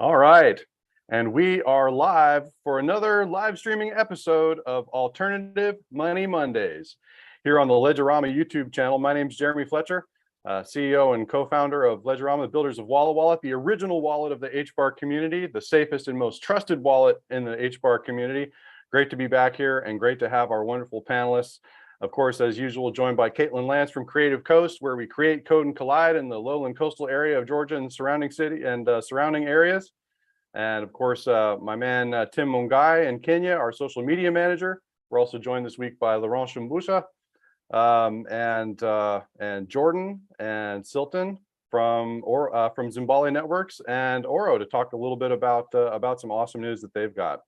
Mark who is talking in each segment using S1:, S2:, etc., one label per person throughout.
S1: All right. And we are live for another live streaming episode of Alternative Money Mondays here on the Ledgerama YouTube channel. My name is Jeremy Fletcher, CEO and co-founder of Ledgerama, the builders of Walla Wallet, the original wallet of the HBAR community, the safest and most trusted wallet in the HBAR community. Great to be back here and great to have our wonderful panelists. Of course, as usual, joined by Caitlin Lance from Creative Coast, where we create, code, and collide in the lowland coastal area of Georgia and surrounding city and surrounding areas. And of course, my man Tim Mungai in Kenya, our social media manager. We're also joined this week by Laurent Shumbusha and Jordan and Silton from Zimbali Networks and ORO to talk a little bit about some awesome news that they've got.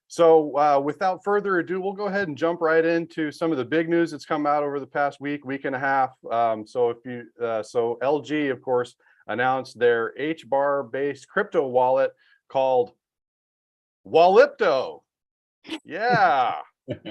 S1: So without further ado, we'll go ahead and jump right into some of the big news that's come out over the past week and a half. So LG, of course, announced their HBAR-based crypto wallet called Wallypto. Yeah.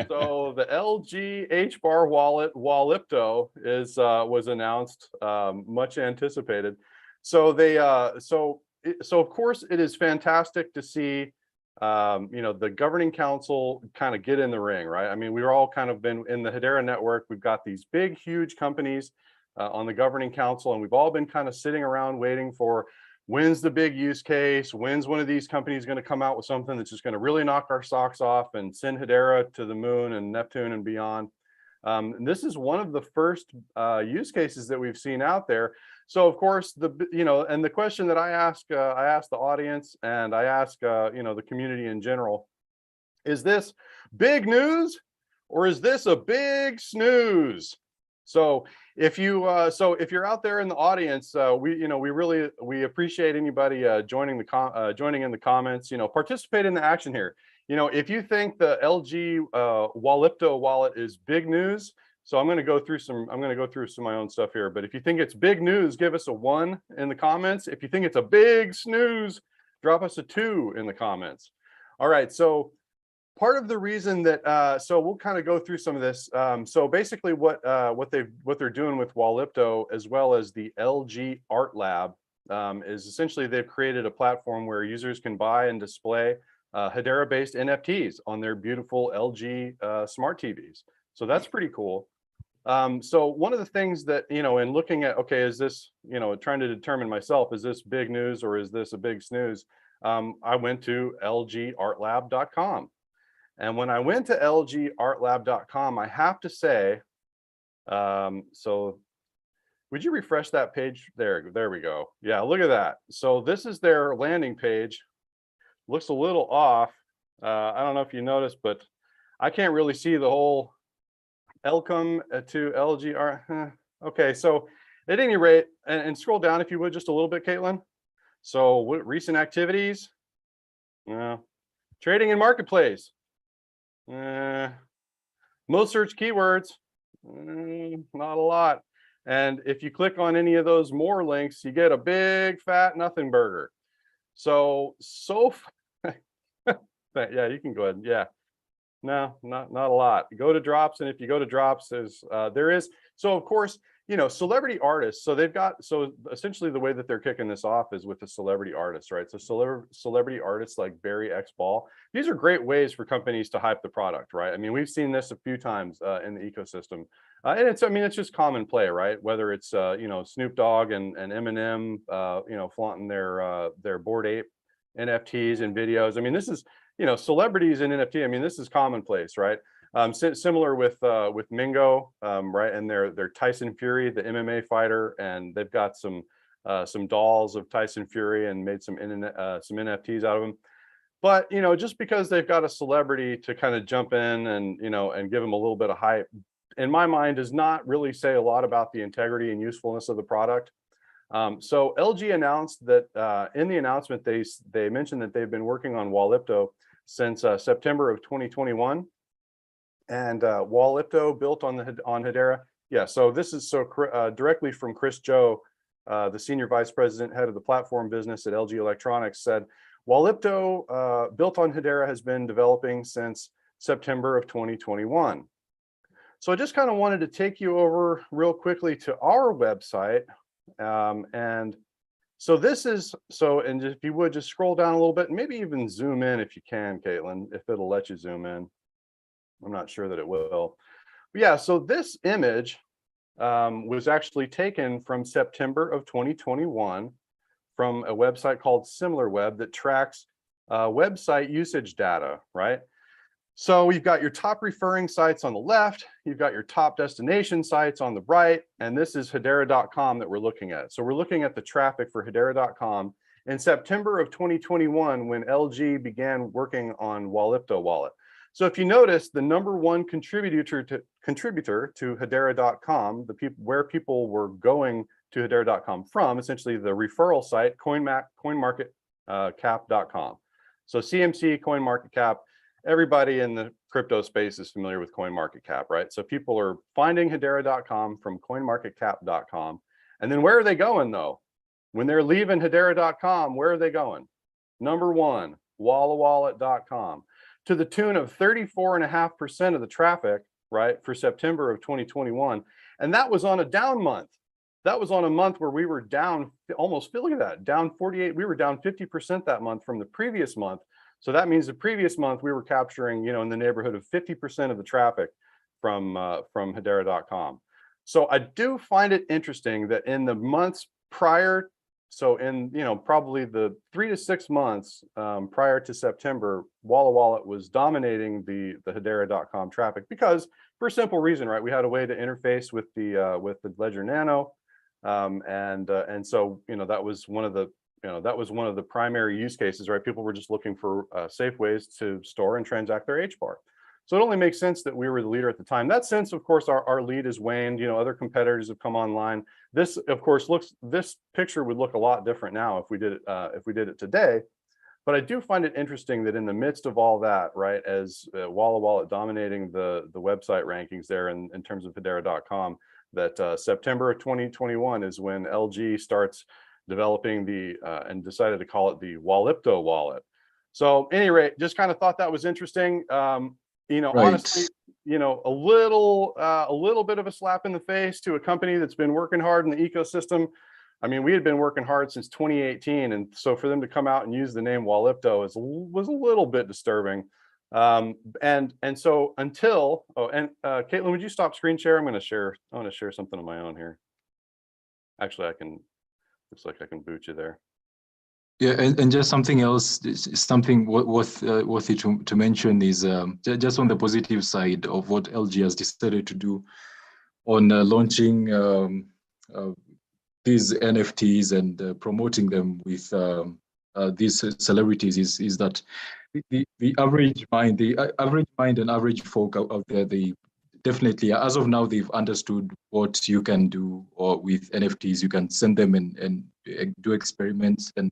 S1: So the LG HBAR wallet Wallypto was announced, much anticipated. So of course it is fantastic to see the governing council kind of get in the ring, right? I mean, we're all kind of been in the HEDERA network. We've got these big, huge companies on the governing council, and we've all been kind of sitting around waiting for when's the big use case, when's one of these companies going to come out with something that's just going to really knock our socks off and send HEDERA to the moon and Neptune and beyond. And this is one of the first use cases that we've seen out there. So of course, and the question that I ask the audience and I ask the community in general, is this big news or is this a big snooze? So if you're out there in the audience, we appreciate anybody joining in the comments. Participate in the action here. If you think the LG Wallypto wallet is big news, so I'm going to go through some of my own stuff here. But if you think it's big news, give us a 1 in the comments. If you think it's a big snooze, drop us a 2 in the comments. All right. So part of the reason that so we'll kind of go through some of this. So basically, what they're doing with Wallypto, as well as the LG Art Lab, is essentially they've created a platform where users can buy and display HEDERA-based NFTs on their beautiful LG smart TVs. So that's pretty cool. So one of the things that, in looking at, okay, is this, trying to determine myself, is this big news or is this a big snooze? I went to lgartlab.com. And when I went to lgartlab.com, I have to say, so would you refresh that page? There we go. Yeah, look at that. So this is their landing page. Looks a little off. I don't know if you noticed, but I can't really see the whole welcome to LGR. Okay, so at any rate, and scroll down if you would just a little bit, Caitlin. So what recent activities? Trading and marketplace. Most search keywords, not a lot. And if you click on any of those more links, you get a big fat nothing burger. So yeah, you can go ahead. Yeah. No, not a lot. Go to drops, and if you go to drops, there is. So of course, celebrity artists. So they've got, so essentially the way that they're kicking this off is with the celebrity artists, right? So celebrity artists like Barry X Ball. These are great ways for companies to hype the product, right? I mean, we've seen this a few times in the ecosystem, and it's just common play, right? Whether it's Snoop Dogg and Eminem, flaunting their Bored Ape NFTs and videos. I mean, this is, celebrities in NFT. I mean, this is commonplace, right? Similar with Mingo, right? And their Tyson Fury, the MMA fighter, and they've got some dolls of Tyson Fury and made some NFTs out of them. But just because they've got a celebrity to kind of jump in and and give them a little bit of hype, in my mind, does not really say a lot about the integrity and usefulness of the product. So LG announced that in the announcement they mentioned that they've been working on Wallypto since September of 2021, and Wallypto built on HEDERA. Yeah, so this is directly from Chris Joe, the senior vice president, head of the platform business at LG Electronics, said Wallypto built on HEDERA has been developing since September of 2021. So I just kind of wanted to take you over real quickly to our website and So this is, so, and if you would just scroll down a little bit and maybe even zoom in if you can, Caitlin, if it'll let you zoom in. I'm not sure that it will. But yeah, so this image was actually taken from September of 2021 from a website called SimilarWeb that tracks website usage data, right? So you've got your top referring sites on the left, you've got your top destination sites on the right, and this is HEDERA.com that we're looking at. So we're looking at the traffic for HEDERA.com in September of 2021 when LG began working on Wallypto wallet. So if you notice, the #1 contributor to HEDERA.com, where people were going to HEDERA.com from, essentially the referral site, CoinMarketCap.com. So CMC, CoinMarketCap, everybody in the crypto space is familiar with CoinMarketCap, right? So people are finding HEDERA.com from CoinMarketCap.com. And then where are they going though? When they're leaving HEDERA.com, where are they going? #1, WalletWallet.com, to the tune of 34.5% of the traffic, right, for September of 2021. And that was on a down month. That was on a month where we were down almost, look at that, down 48, we were down 50% that month from the previous month. So that means the previous month we were capturing, in the neighborhood of 50% of the traffic from HEDERA.com. So I do find it interesting that in the months prior, so in probably the 3 to 6 months prior to September, Walla Wallet was dominating the HEDERA.com traffic because, for a simple reason, right? We had a way to interface with the Ledger Nano, and so that was one of the primary use cases, right? People were just looking for safe ways to store and transact their HBAR. So it only makes sense that we were the leader at the time. That sense, of course, our lead has waned. Other competitors have come online. This, of course, this picture would look a lot different now if we did it today. But I do find it interesting that in the midst of all that, right, as Walla Wallet dominating the website rankings there in terms of HEDERA.com, that September of 2021 is when LG starts developing and decided to call it the Wallypto wallet. So at any rate, just kind of thought that was interesting. Right. Honestly, a little bit of a slap in the face to a company that's been working hard in the ecosystem. I mean, we had been working hard since 2018, and so for them to come out and use the name Wallypto was a little bit disturbing. And so until Caitlin, would you stop screen share? I want to share something on my own here. Actually, I can. Looks like I can boot you there.
S2: Yeah, and just something else, something worthy to mention is just on the positive side of what LG has decided to do on launching these NFTs and promoting them with these celebrities is that the average mind and average folk out there, they definitely, as of now, they've understood what you can do with NFTs. You can send them and do experiments. And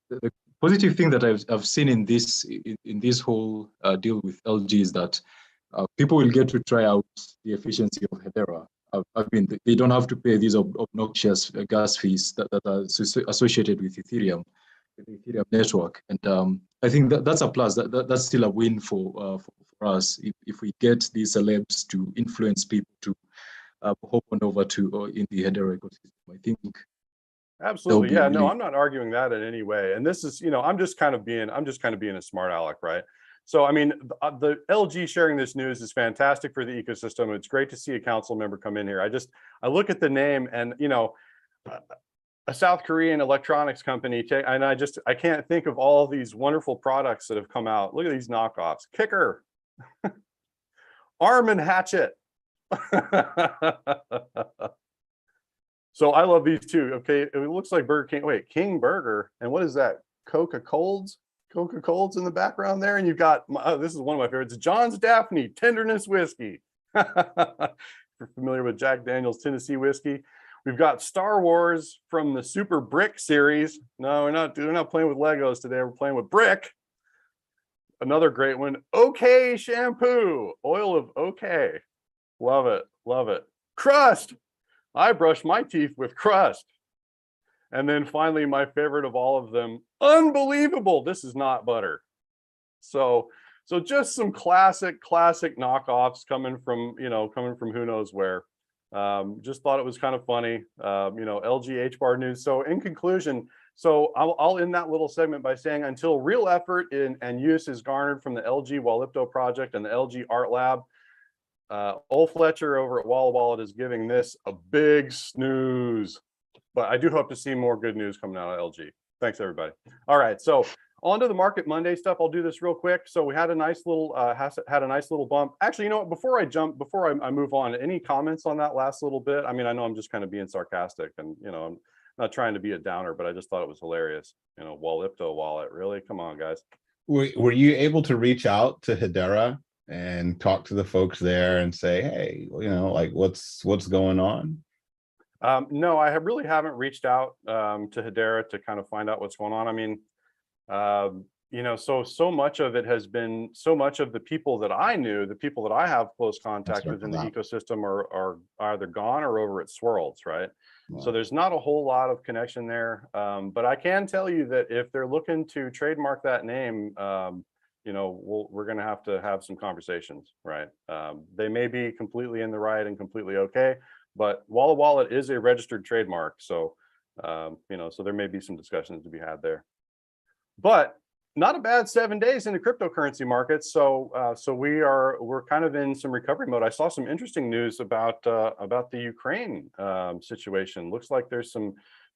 S2: the positive thing that I've seen in this whole deal with LG is that people will get to try out the efficiency of HEDERA. I mean, they don't have to pay these obnoxious gas fees that are associated with Ethereum, the Ethereum network. And I think that's a plus. That's still a win for us if we get these celebs to influence people to hop on over to in the HEDERA ecosystem. I think
S1: absolutely, yeah. No, I'm not arguing that in any way. And this is, I'm just kind of being a smart aleck, right? So I mean, the LG sharing this news is fantastic for the ecosystem. It's great to see a council member come in here. I look at the name and a South Korean electronics company, and I can't think of all of these wonderful products that have come out. Look at these knockoffs. Kicker, Arm and Hatchet. So I love these too. Okay, it looks like Burger King. Wait, King Burger, and what is that? Coca-Colas in the background there, and you've got this is one of my favorites, John's Daphne Tenderness Whiskey. If you're familiar with Jack Daniel's Tennessee whiskey. We've got Star Wars from the Super Brick series. No, we're not playing with Legos today. We're playing with brick. Another great one, OK shampoo, oil of OK. Love it, love it. Crust. I brush my teeth with Crust. And then finally, my favorite of all of them, Unbelievable. This is not butter. So just some classic knockoffs coming from who knows where. Just thought it was kind of funny. LG HBAR news. So in conclusion, so I'll end that little segment by saying until real effort and use is garnered from the LG Wallypto project and the LG Art Lab, Old Fletcher over at Walla Wallet is giving this a big snooze. But I do hope to see more good news coming out of LG. Thanks, everybody. All right, so on to the Market Monday stuff. I'll do this real quick. So we had a nice little bump. Actually, you know what? Before I move on, any comments on that last little bit? I mean, I know I'm just kind of being sarcastic, and I'm not trying to be a downer, but I just thought it was hilarious. Wallypto wallet, really? Come on, guys.
S3: Were you able to reach out to HEDERA and talk to the folks there and say, hey, like what's going on?
S1: No, I really haven't reached out to HEDERA to kind of find out what's going on. I mean, so much of it has been, so much of the people that I knew, the people that I have close contact with in the ecosystem are either gone or over at Swirls, right? Yeah. So there's not a whole lot of connection there. But I can tell you that if they're looking to trademark that name, we're going to have some conversations, right? They may be completely in the right and completely okay, but Walla Wallet is a registered trademark. So, so there may be some discussions to be had there. But not a bad 7 days in the cryptocurrency markets. So we're kind of in some recovery mode. I saw some interesting news about the Ukraine situation. Looks like there's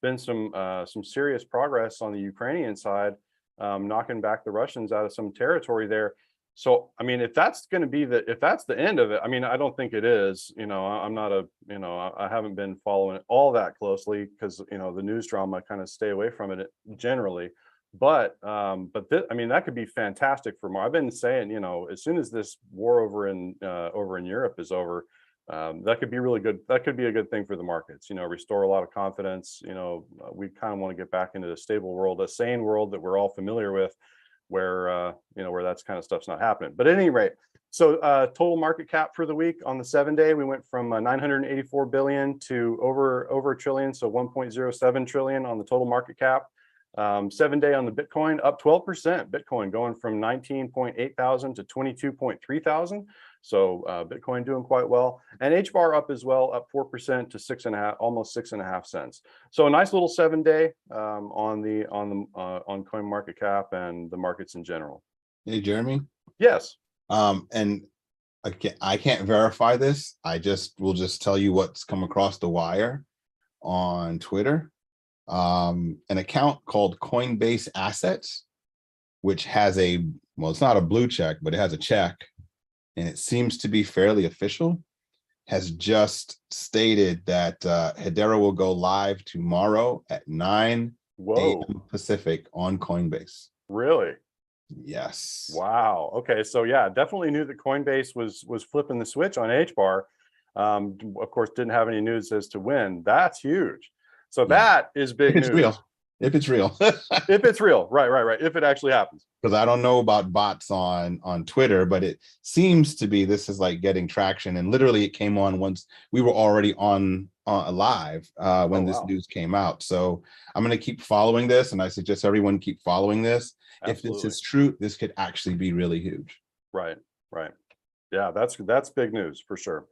S1: been some serious progress on the Ukrainian side, knocking back the Russians out of some territory there. So I mean, if that's going to be if that's the end of it, I mean, I don't think it is. I'm not I haven't been following it all that closely because the news drama, I kind of stay away from it generally. But I mean, that could be fantastic for more. I've been saying, as soon as this war over in Europe is over, that could be really good. That could be a good thing for the markets, restore a lot of confidence. We kind of want to get back into a stable world, a sane world that we're all familiar with, where that's kind of stuff's not happening. But at any rate, so total market cap for the week on the 7 day, we went from 984 billion to over a trillion, so 1.07 trillion on the total market cap. 7 day on the Bitcoin, up 12%. Bitcoin going from 19.8 thousand to 22.3 thousand. So Bitcoin doing quite well, and HBAR up as well, up 4% to almost 6.5 cents. So a nice little 7 day on CoinMarketCap and the markets in general.
S3: Hey, Jeremy.
S1: Yes.
S3: And I can't verify this. Will just tell you what's come across the wire on Twitter. An account called Coinbase Assets, which has it's not a blue check, but it has a check, and it seems to be fairly official, has just stated that HEDERA will go live tomorrow at 9 a.m. Pacific on Coinbase.
S1: Really?
S3: Yes.
S1: Wow. Okay. So yeah, definitely knew that Coinbase was flipping the switch on HBAR. Of course, didn't have any news as to when. That's huge. So that is big news.
S3: If it's real.
S1: If it's real. Right. If it actually happens.
S3: Because I don't know about bots on Twitter, but it seems to be this is like getting traction. And literally it came on once we were already on live when this news came out. So I'm going to keep following this. And I suggest everyone keep following this. Absolutely. If this is true, this could actually be really huge.
S1: Right. Yeah, that's big news for sure.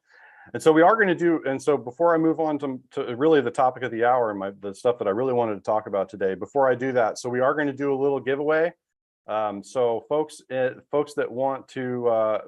S1: And so we are going to do, and so before I move on to really the topic of the hour and the stuff that I really wanted to talk about today, before I do that, so we are going to do a little giveaway. So folks that want to,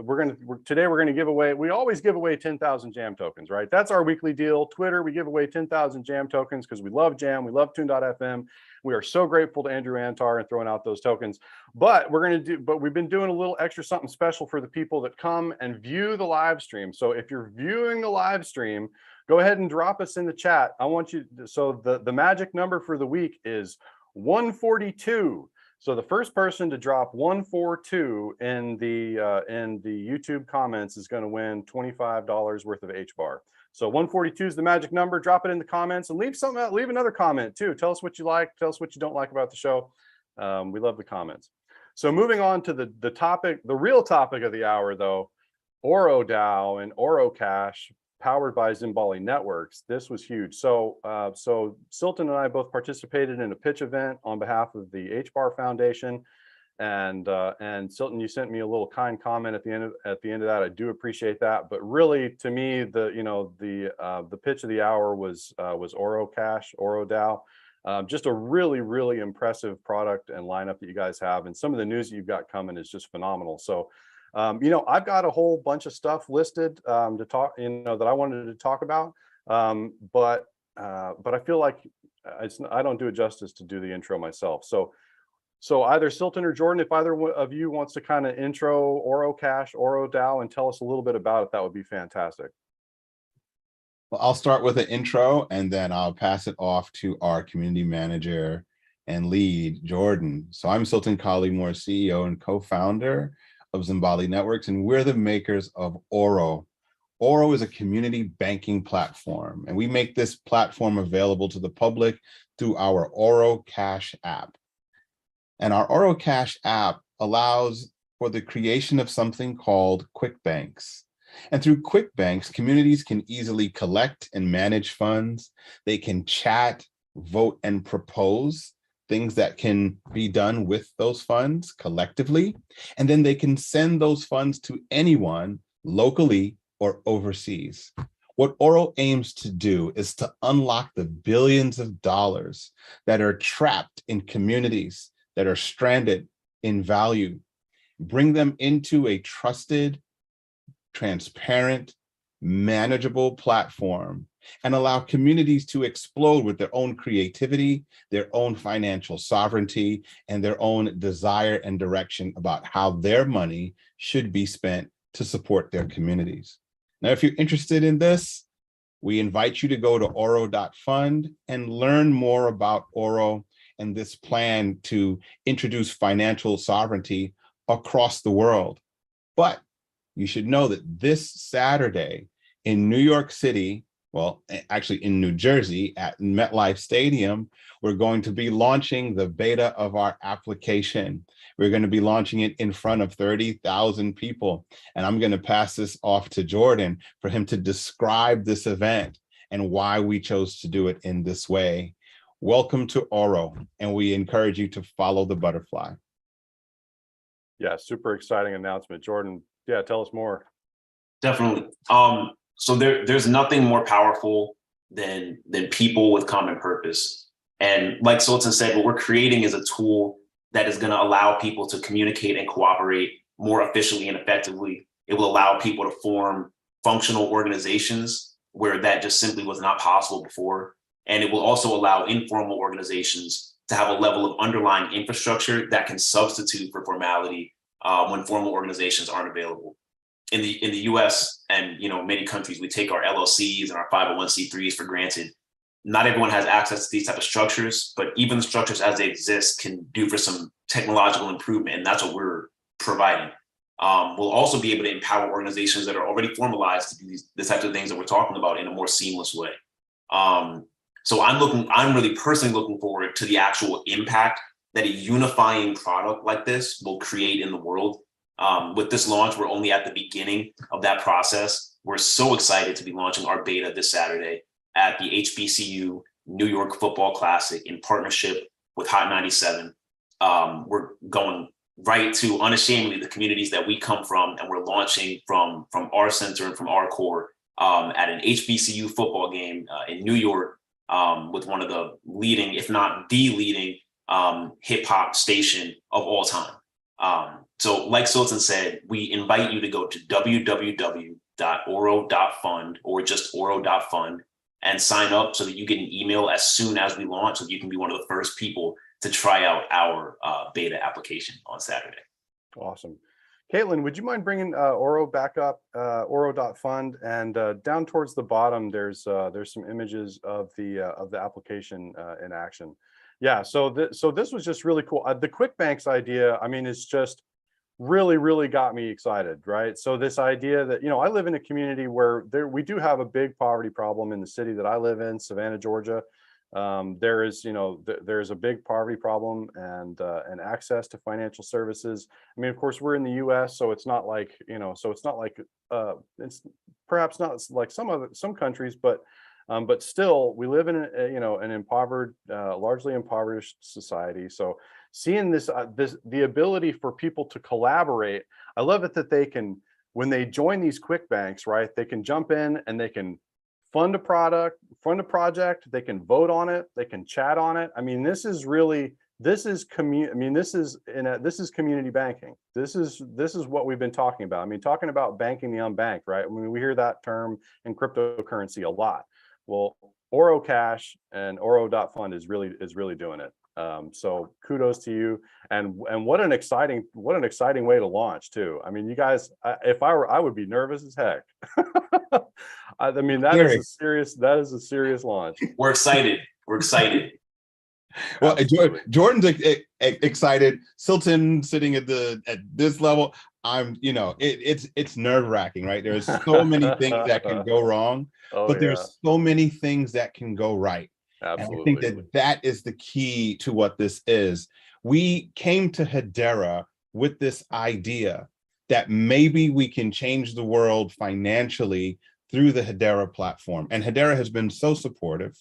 S1: today we're going to give away, we always give away 10,000 jam tokens, right? That's our weekly deal. Twitter, we give away 10,000 jam tokens because we love jam, we love tune.fm. We are so grateful to Andrew Antar and throwing out those tokens. But we've been doing a little extra something special for the people that come and view the live stream. So if you're viewing the live stream, go ahead and drop us in the chat. I want you, so the magic number for the week is 142. So the first person to drop 142 in the YouTube comments is going to win $25 worth of HBAR. So 142 is the magic number. Drop it in the comments and leave another comment too. Tell us what you like. Tell us what you don't like about the show. We love the comments. So moving on to the real topic of the hour though, ORO DAO and ORO Cash, powered by Zimbali Networks. This was huge. So Silton and I both participated in a pitch event on behalf of the HBAR Foundation. And Silton, you sent me a little kind comment at the end of that. I do appreciate that. But really, to me, the pitch of the hour was ORO Cash, ORO DAO. Just a really, really impressive product and lineup that you guys have, and some of the news that you've got coming is just phenomenal. So, I've got a whole bunch of stuff listed to talk, that I wanted to talk about, but I feel like I don't do it justice to do the intro myself. So either Silton or Jordan, if either of you wants to kind of intro ORO Cash, ORO DAO, and tell us a little bit about it, that would be fantastic.
S3: Well, I'll start with an intro and then I'll pass it off to our community manager and lead, Jordan. So I'm Silton Collymore, CEO and co-founder of Zimbali Networks, and we're the makers of ORO. ORO is a community banking platform, and we make this platform available to the public through our ORO Cash app. And our ORO Cash app allows for the creation of something called quick banks. And through quick banks, communities can easily collect and manage funds. They can chat, vote, and propose things that can be done with those funds collectively. And then they can send those funds to anyone locally or overseas. What ORO aims to do is to unlock the billions of dollars that are trapped in communities that are stranded in value, bring them into a trusted, transparent, manageable platform, and allow communities to explode with their own creativity, their own financial sovereignty, and their own desire and direction about how their money should be spent to support their communities. Now, if you're interested in this, we invite you to go to oro.fund and learn more about ORO and this plan to introduce financial sovereignty across the world. But you should know that this Saturday in New York City, well, actually in New Jersey at MetLife Stadium, we're going to be launching the beta of our application. We're going to be launching it in front of 30,000 people. And I'm going to pass this off to Jordan for him to describe this event and why we chose to do it in this way. Welcome to ORO, and we encourage you to follow the butterfly.
S1: Yeah, super exciting announcement. Jordan, yeah, tell us more.
S4: Definitely. So there's nothing more powerful than people with common purpose. And like Sultan said, what we're creating is a tool that is going to allow people to communicate and cooperate more efficiently and effectively. It will allow people to form functional organizations where that just simply was not possible before. And it will also allow informal organizations to have a level of underlying infrastructure that can substitute for formality when formal organizations aren't available. In the US and many countries, we take our LLCs and our 501c3s for granted. Not everyone has access to these type of structures, but even the structures as they exist can do for some technological improvement, and that's what we're providing. We'll also be able to empower organizations that are already formalized to do the types of things that we're talking about in a more seamless way. So I'm really personally looking forward to the actual impact that a unifying product like this will create in the world. With this launch, we're only at the beginning of that process. We're so excited to be launching our beta this Saturday at the HBCU New York Football Classic in partnership with Hot 97. We're going right to unashamedly the communities that we come from, and we're launching from our center and from our core at an HBCU football game in New York with one of the leading, if not the leading, hip hop station of all time. So like Sultan said, we invite you to go to www.oro.fund or just oro.fund and sign up so that you get an email as soon as we launch, so you can be one of the first people to try out our beta application on Saturday.
S1: Awesome. Caitlin, would you mind bringing ORO back up, oro.fund, and down towards the bottom, there's some images of the application in action. Yeah, so this was just really cool. The quick banks idea, I mean, it's just really got me excited, right? So this idea that, I live in a community where we do have a big poverty problem in the city that I live in, Savannah, Georgia. There's a big poverty problem and access to financial services. I mean, of course, we're in the US, so it's not like, it's perhaps not like some countries, but But still, we live in an impoverished, largely impoverished society. So seeing the ability for people to collaborate, I love it that they can, when they join these quick banks, right, they can jump in and they can fund a project, they can vote on it, they can chat on it. I mean, this is community banking. This is what we've been talking about. I mean, talking about banking the unbanked, right? I mean, we hear that term in cryptocurrency a lot. Well, ORO Cash and ORO.fund is really doing it. So kudos to you, and what an exciting way to launch too. I mean, you guys, if I were, I would be nervous as heck. I mean, that is a serious launch.
S4: We're excited. We're excited.
S3: Well, Jordan's excited. Silton sitting at this level. It's nerve wracking, right? There's so many things that can go wrong, but there's so many things that can go right.
S1: Absolutely.
S3: And I think that is the key to what this is. We came to HEDERA with this idea that maybe we can change the world financially through the HEDERA platform. And HEDERA has been so supportive.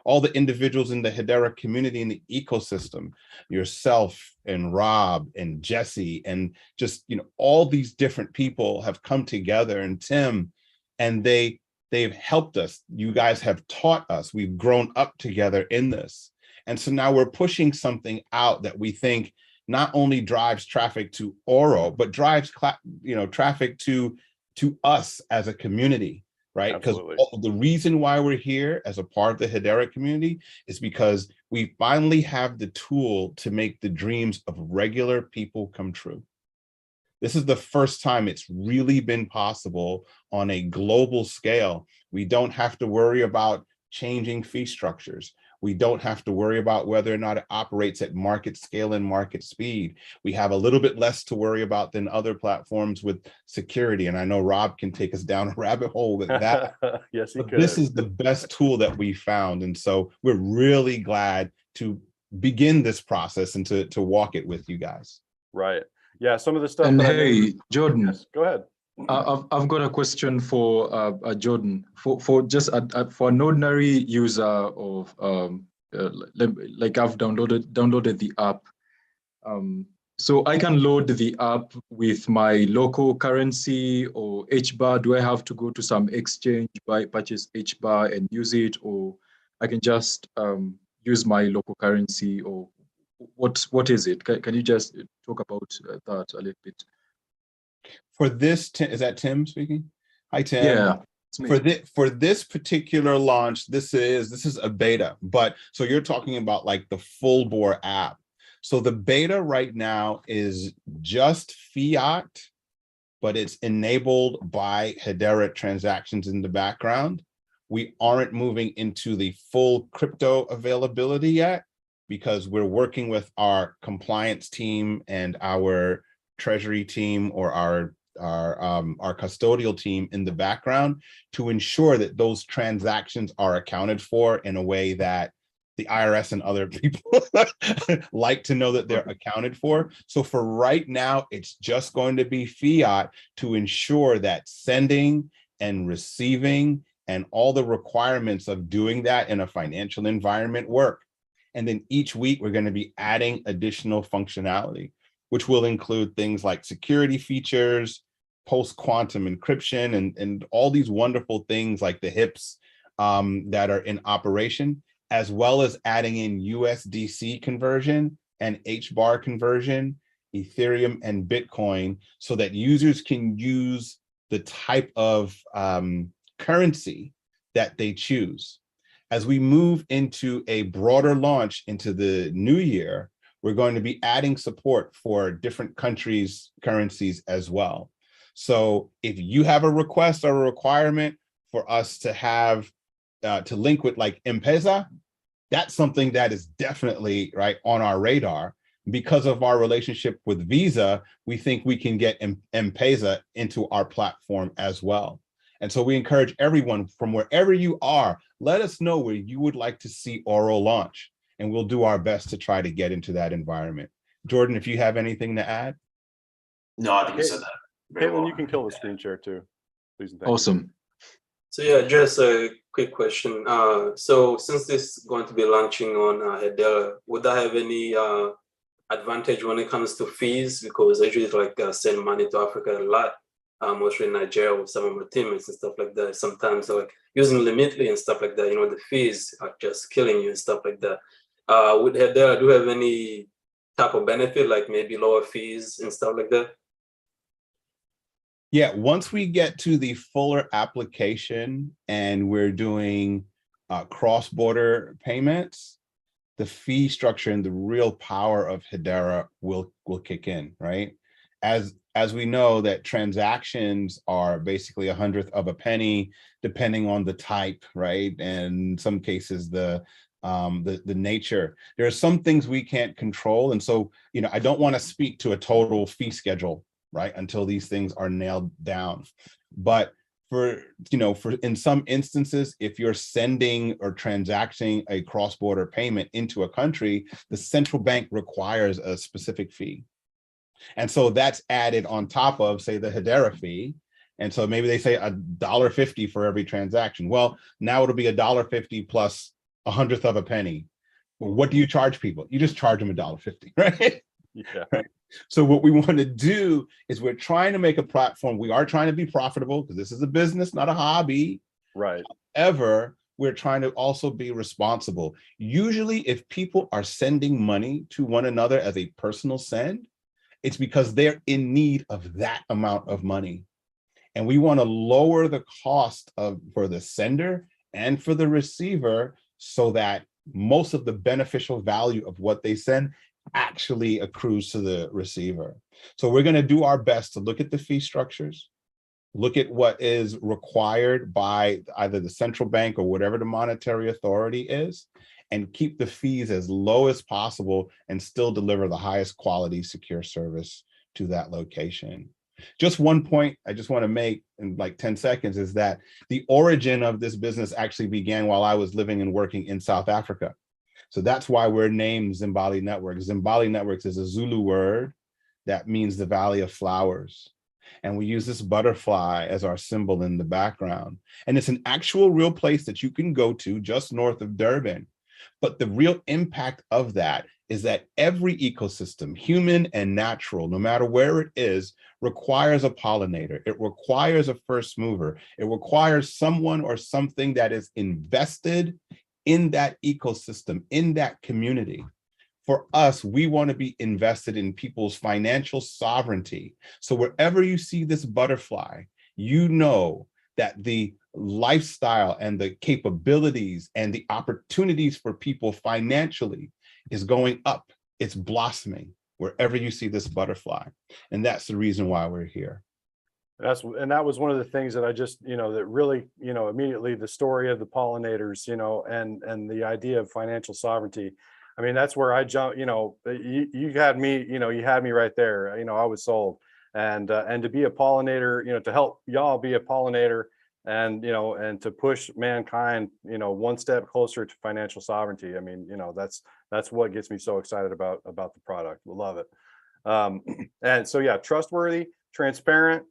S3: All the individuals in the HEDERA community and the ecosystem, yourself and Rob and Jesse, and just, all these different people have come together, and Tim, and they've helped us. You guys have taught us. We've grown up together in this. And so now we're pushing something out that we think not only drives traffic to ORO, but drives traffic to us as a community. Right? Because the reason why we're here as a part of the HEDERA community is because we finally have the tool to make the dreams of regular people come true. This is the first time it's really been possible on a global scale. We don't have to worry about changing fee structures. We don't have to worry about whether or not it operates at market scale and market speed. We have a little bit less to worry about than other platforms with security. And I know Rob can take us down a rabbit hole with that.
S1: Yes, he could.
S3: This is the best tool that we found. And so we're really glad to begin this process and to walk it with you guys.
S1: Right. Yeah, some of the stuff.
S2: And hey, Jordan.
S1: Yes, go ahead.
S2: I've got a question for Jordan. For just for an ordinary user of like I've downloaded the app, so I can load the app with my local currency or HBAR. Do I have to go to some exchange, purchase HBAR and use it, or I can just use my local currency, or what is it? Can you just talk about that a little bit?
S3: For this, is that Tim speaking? Hi, Tim.
S2: Yeah.
S3: For this particular launch, this is a beta, but so you're talking about like the full bore app. So the beta right now is just fiat, but it's enabled by HEDERA transactions in the background. We aren't moving into the full crypto availability yet because we're working with our compliance team and our treasury team or our custodial team in the background to ensure that those transactions are accounted for in a way that the IRS and other people like to know that they're accounted for. So for right now, it's just going to be fiat to ensure that sending and receiving and all the requirements of doing that in a financial environment work. And then each week, we're going to be adding additional functionality, which will include things like security features, post-quantum encryption, and all these wonderful things like the HIPs that are in operation, as well as adding in USDC conversion and HBAR conversion, Ethereum and Bitcoin, so that users can use the type of currency that they choose. As we move into a broader launch into the new year, we're going to be adding support for different countries' currencies as well. So if you have a request or a requirement for us to have to link with like M-Pesa, that's something that is definitely right on our radar. Because of our relationship with Visa, we think we can get M-Pesa into our platform as well. And so we encourage everyone from wherever you are, let us know where you would like to see ORO launch, and we'll do our best to try to get into that environment. Jordan, if you have anything to add?
S4: No, I think you said that very well.
S1: You can kill the screen share too, please and thank
S2: Awesome.
S5: So yeah, just a quick question. So since this is going to be launching on HEDERA, would that have any advantage when it comes to fees? Because I usually like send money to Africa a lot, mostly in Nigeria with some of my teammates and stuff like that. Sometimes like using Limitly and stuff like that, the fees are just killing you and stuff like that. Would HEDERA do have any type of benefit, like maybe lower fees and stuff like that?
S3: Yeah, once we get to the fuller application and we're doing cross-border payments, the fee structure and the real power of HEDERA will kick in, right? As we know that transactions are basically 1/100th of a penny, depending on the type, right? And in some cases, the nature. There are some things we can't control. And so, I don't want to speak to a total fee schedule, right, until these things are nailed down. But for in some instances, if you're sending or transacting a cross-border payment into a country, the central bank requires a specific fee. And so that's added on top of, say, the HEDERA fee. And so maybe they say $1.50 for every transaction. Well, now it'll be $1.50 plus 1/100th of a penny. Well, what do you charge people? You just charge them $1.50, right?
S1: Yeah.
S3: Right. So what we want to do is we're trying to make a platform. We are trying to be profitable because this is a business, not a hobby.
S1: Right.
S3: However, we're trying to also be responsible. Usually, if people are sending money to one another as a personal send, it's because they're in need of that amount of money. And we want to lower the cost for the sender and for the receiver so that most of the beneficial value of what they send actually accrues to the receiver. So we're going to do our best to look at the fee structures, look at what is required by either the central bank or whatever the monetary authority is, and keep the fees as low as possible and still deliver the highest quality secure service to that location. Just one point I just want to make in like 10 seconds is that the origin of this business actually began while I was living and working in South Africa. So that's why we're named Zimbali Networks. Zimbali Networks is a Zulu word that means the Valley of Flowers. And we use this butterfly as our symbol in the background. And it's an actual real place that you can go to just north of Durban. But the real impact of that is that every ecosystem, human and natural, no matter where it is, requires a pollinator. It requires a first mover. It requires someone or something that is invested in that ecosystem, in that community. For us, we want to be invested in people's financial sovereignty. So wherever you see this butterfly, you know that the lifestyle and the capabilities and the opportunities for people financially is going up. It's blossoming wherever you see this butterfly. And that's the reason why we're here.
S1: And that was one of the things that I just, that really, immediately the story of the pollinators, and the idea of financial sovereignty. I mean, that's where I jump, you had me, you had me right there. I was sold. And to be a pollinator, to help y'all be a pollinator and, and to push mankind, one step closer to financial sovereignty. I mean, that's what gets me so excited about the product. We love it. And so, yeah, trustworthy, transparent,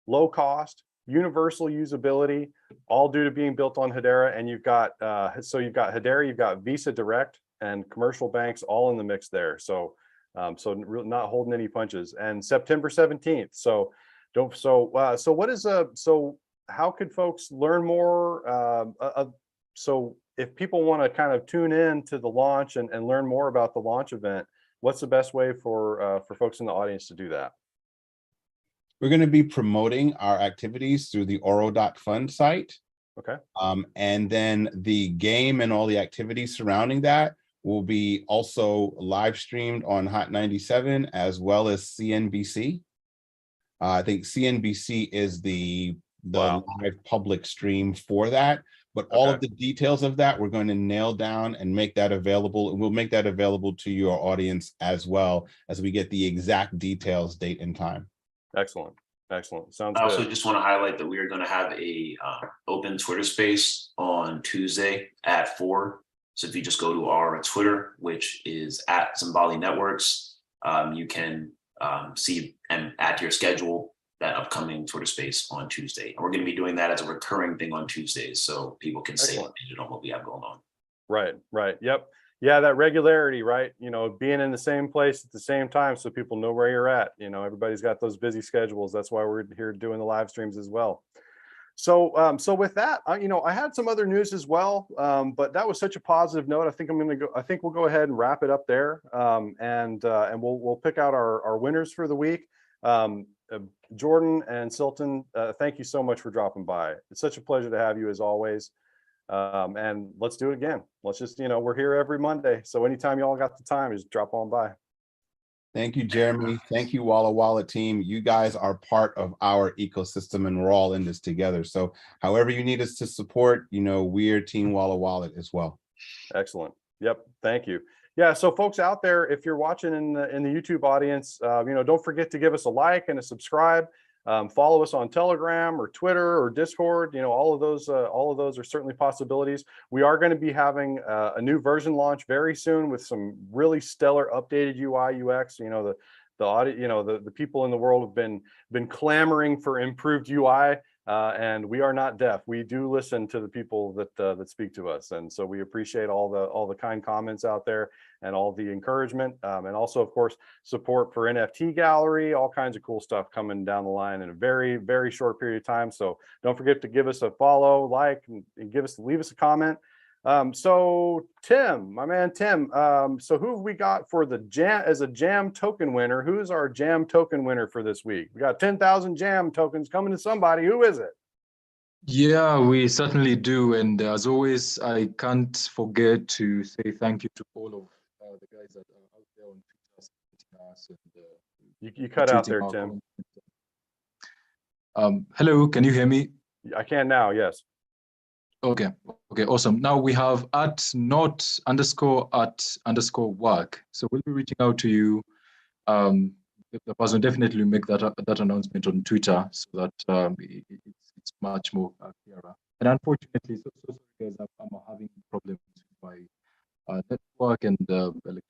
S1: low cost, universal usability, all due to being built on HEDERA. And you've got HEDERA, you've got Visa Direct and commercial banks all in the mix there. So not holding any punches. And September 17th. So how could folks learn more? So if people want to kind of tune in to the launch and learn more about the launch event, what's the best way for folks in the audience to do that?
S3: We're going to be promoting our activities through the oro.fund site.
S1: Okay.
S3: And then the game and all the activities surrounding that will be also live streamed on Hot 97 as well as CNBC. I think CNBC is the live public stream for that. But all of the details of that, we're going to nail down and make that available. And we'll make that available to your audience as well as we get the exact details, date, and time.
S1: Excellent. Sounds good.
S4: I also just want to highlight that we are going to have a open Twitter space on Tuesday at 4. So if you just go to our Twitter, which is at Zimbali Networks, you can see and add to your schedule that upcoming Twitter space on Tuesday. And we're going to be doing that as a recurring thing on Tuesdays, so people can stay updated on what we have going on.
S1: Right. Yep. Yeah, that regularity, right? You know, being in the same place at the same time so people know where you're at. You know, everybody's got those busy schedules. That's why we're here doing the live streams as well. So, so with that, you know, I had some other news as well, but that was such a positive note. I think we'll go ahead and wrap it up there, and we'll pick out our winners for the week. Jordan and Silton, thank you so much for dropping by. It's such a pleasure to have you as always. And let's do it again. Let's just, you know, we're here every Monday. So anytime y'all got the time, just drop on by.
S3: Thank you, Jeremy. Thank you, Walla Walla team. You guys are part of our ecosystem and we're all in this together. So however you need us to support, you know, we're Team Walla Walla as well.
S1: Excellent. Yep. Thank you. Yeah. So folks out there, if you're watching in the YouTube audience, you know, don't forget to give us a like and a subscribe. Follow us on Telegram or Twitter or Discord. You know, all of those are certainly possibilities. We are going to be having a new version launch very soon with some really stellar updated UI UX. You know, the audit, you know, the people in the world have been clamoring for improved UI, and we are not deaf. We do listen to the people that speak to us, and so we appreciate all the kind comments out there and all the encouragement, and also, of course, support for NFT gallery, all kinds of cool stuff coming down the line in a very, very short period of time. So don't forget to give us a follow, like, and leave us a comment. So Tim, my man Tim, so who have we got for the jam as a jam token winner? Who's our jam token winner for this week? We got 10,000 jam tokens coming to somebody. Who is it?
S2: Yeah, we certainly do. And as always, I can't forget to say thank you to all of the guys that are out there on Twitter supporting us. And,
S1: you cut out there, Tim.
S2: Hello, can you hear me?
S1: I can now, yes.
S2: Okay, awesome. Now we have @not_@_work. So we'll be reaching out to you. The person definitely make that announcement on Twitter so that it's much more clearer. And unfortunately, so sorry guys, I'm having problems with my network and electricity.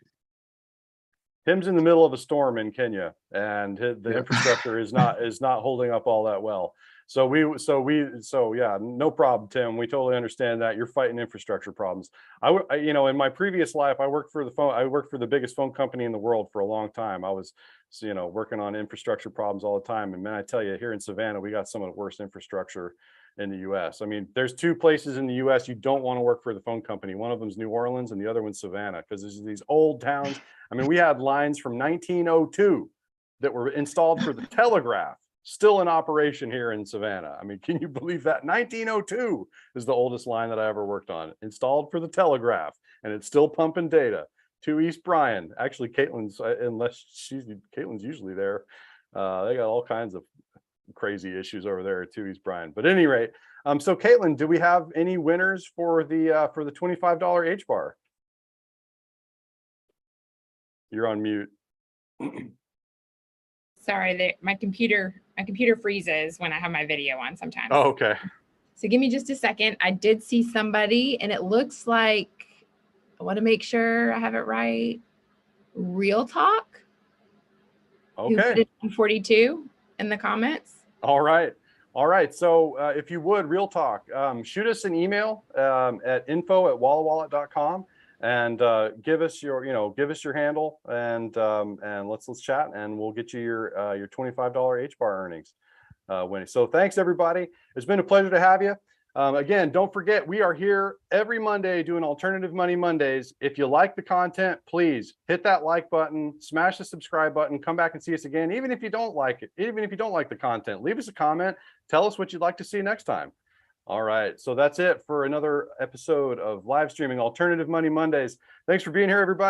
S1: Tim's in the middle of a storm in Kenya, and the infrastructure is not holding up all that well. So yeah, no problem, Tim. We totally understand that you're fighting infrastructure problems. You know, in my previous life, I worked for the biggest phone company in the world for a long time. I was, you know, working on infrastructure problems all the time. And man, I tell you, here in Savannah, we got some of the worst infrastructure in the US. I mean, there's two places in the US you don't want to work for the phone company. One of them is New Orleans and the other one's Savannah, because there's these old towns. I mean, we had lines from 1902 that were installed for the telegraph, still in operation here in Savannah. I mean, can you believe that? 1902 is the oldest line that I ever worked on, installed for the telegraph, and it's still pumping data to East Bryan. Actually, Caitlin's usually there. They got all kinds of crazy issues over there at East Bryan. But at any rate, so Caitlin, do we have any winners for the $25 HBAR? You're on mute.
S6: Sorry, my computer freezes when I have my video on sometimes.
S1: Oh, okay.
S6: So give me just a second. I did see somebody, and it looks like, I want to make sure I have it right. Real Talk.
S1: Okay.
S6: Who put it on 42 in the comments.
S1: All right. So if you would, Real Talk, shoot us an email at info@wallawallet.com and give us your handle, and let's chat, and we'll get you your $25 HBAR earnings winning. So thanks everybody. It's been a pleasure to have you. Again, don't forget, we are here every Monday doing Alternative Money Mondays. If you like the content, please hit that like button, smash the subscribe button, come back and see us again. Even if you don't like it, even if you don't like the content, leave us a comment. Tell us what you'd like to see next time. All right. So that's it for another episode of live streaming Alternative Money Mondays. Thanks for being here, everybody.